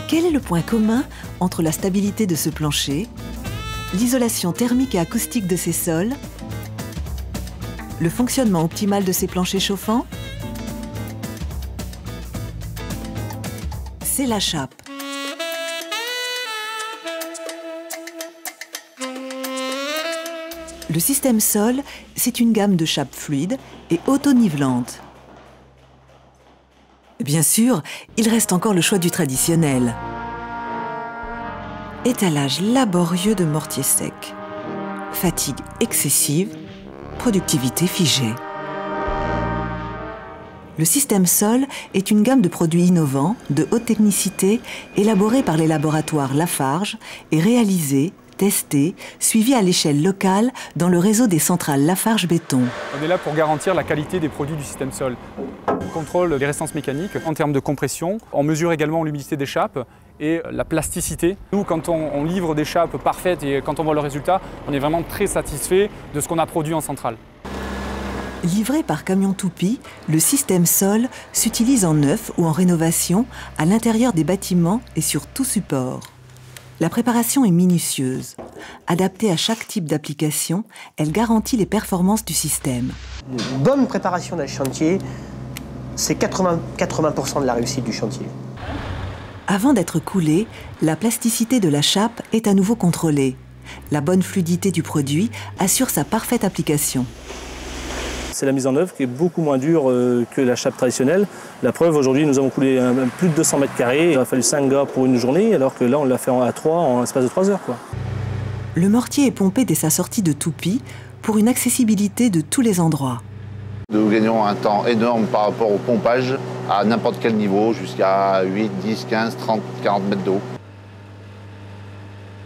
Quel est le point commun entre la stabilité de ce plancher, l'isolation thermique et acoustique de ces sols, le fonctionnement optimal de ces planchers chauffants? C'est la chape. Le système sol, c'est une gamme de chapes fluides et auto-nivelantes. Bien sûr, il reste encore le choix du traditionnel. Étalage laborieux de mortier sec. Fatigue excessive, productivité figée. Le système sol est une gamme de produits innovants, de haute technicité, élaborés par les laboratoires Lafarge et réalisés, testés, suivis à l'échelle locale dans le réseau des centrales Lafarge Béton. On est là pour garantir la qualité des produits du système sol. On contrôle les résistances mécaniques en termes de compression. On mesure également l'humidité des chapes et la plasticité. Nous, quand on livre des chapes parfaites et quand on voit le résultat, on est vraiment très satisfait de ce qu'on a produit en centrale. Livré par camion Toupy, le système sol s'utilise en neuf ou en rénovation à l'intérieur des bâtiments et sur tout support. La préparation est minutieuse. Adaptée à chaque type d'application, elle garantit les performances du système. Une bonne préparation d'un chantier, c'est 80% de la réussite du chantier. Avant d'être coulée, la plasticité de la chape est à nouveau contrôlée. La bonne fluidité du produit assure sa parfaite application. C'est la mise en œuvre qui est beaucoup moins dure que la chape traditionnelle. La preuve, aujourd'hui, nous avons coulé plus de 200 mètres carrés. Il a fallu 5 gars pour une journée, alors que là, on l'a fait à 3 en l'espace de 3 heures, quoi. Le mortier est pompé dès sa sortie de Toupy pour une accessibilité de tous les endroits. Nous gagnons un temps énorme par rapport au pompage à n'importe quel niveau, jusqu'à 8, 10, 15, 30, 40 mètres d'eau.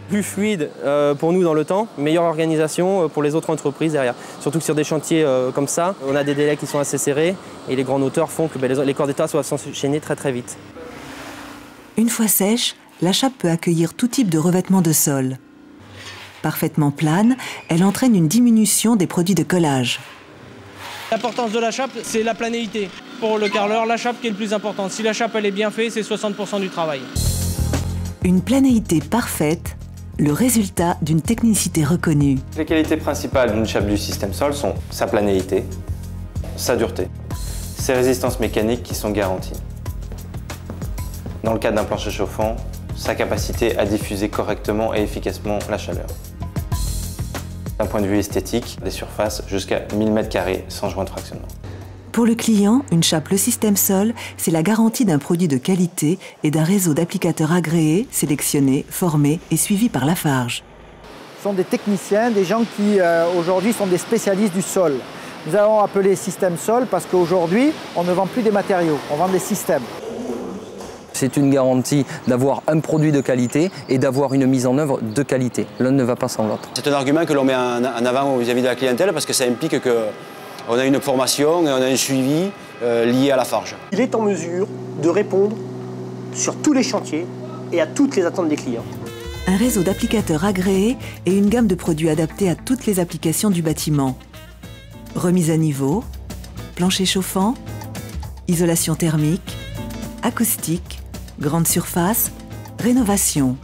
Plus fluide pour nous dans le temps, meilleure organisation pour les autres entreprises derrière. Surtout que sur des chantiers comme ça, on a des délais qui sont assez serrés et les grandes hauteurs font que les corps d'état doivent s'enchaîner très vite. Une fois sèche, la chape peut accueillir tout type de revêtement de sol. Parfaitement plane, elle entraîne une diminution des produits de collage. L'importance de la chape, c'est la planéité. Pour le carreleur, la chape qui est le plus importante. Si la chape elle est bien faite, c'est 60% du travail. Une planéité parfaite, le résultat d'une technicité reconnue. Les qualités principales d'une chape du système sol sont sa planéité, sa dureté, ses résistances mécaniques qui sont garanties. Dans le cadre d'un plancher chauffant, sa capacité à diffuser correctement et efficacement la chaleur. D'un point de vue esthétique, des surfaces jusqu'à 1000 m² sans joint de fractionnement. Pour le client, une chape Le Système Sol, c'est la garantie d'un produit de qualité et d'un réseau d'applicateurs agréés, sélectionnés, formés et suivis par Lafarge. Ce sont des techniciens, des gens qui aujourd'hui sont des spécialistes du sol. Nous avons appelé Système Sol parce qu'aujourd'hui, on ne vend plus des matériaux, on vend des systèmes. C'est une garantie d'avoir un produit de qualité et d'avoir une mise en œuvre de qualité. L'un ne va pas sans l'autre. C'est un argument que l'on met en avant vis-à-vis de la clientèle parce que ça implique qu'on a une formation et on a un suivi lié à Lafarge. Il est en mesure de répondre sur tous les chantiers et à toutes les attentes des clients. Un réseau d'applicateurs agréés et une gamme de produits adaptés à toutes les applications du bâtiment. Remise à niveau, plancher chauffant, isolation thermique, acoustique, grande surface, rénovation.